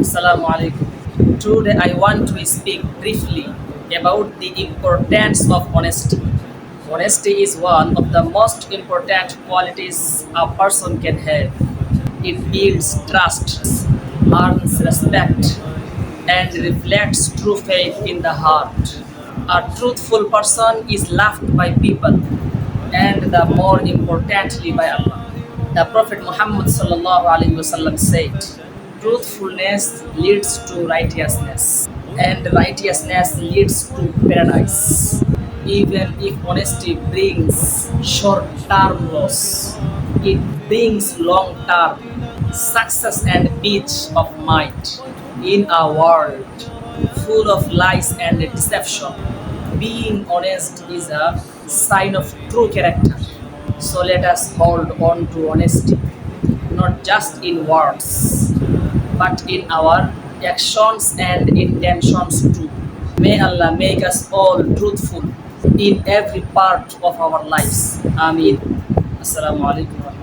Assalamu alaikum. Today I want to speak briefly about the importance of honesty. Honesty is one of the most important qualities a person can have. It builds trust, earns respect, and reflects true faith in the heart. A truthful person is loved by people and the more importantly by Allah. The Prophet Muhammad sallallahu alaihi wasallam said, "Truthfulness leads to righteousness, and righteousness leads to paradise." Even if honesty brings short-term loss, it brings long-term success and peace of mind. In a world full of lies and deception, being honest is a sign of true character. So let us hold on to honesty, not just in words, but in our actions and intentions too. May Allah make us all truthful in every part of our lives. Ameen. Assalamu alaikum.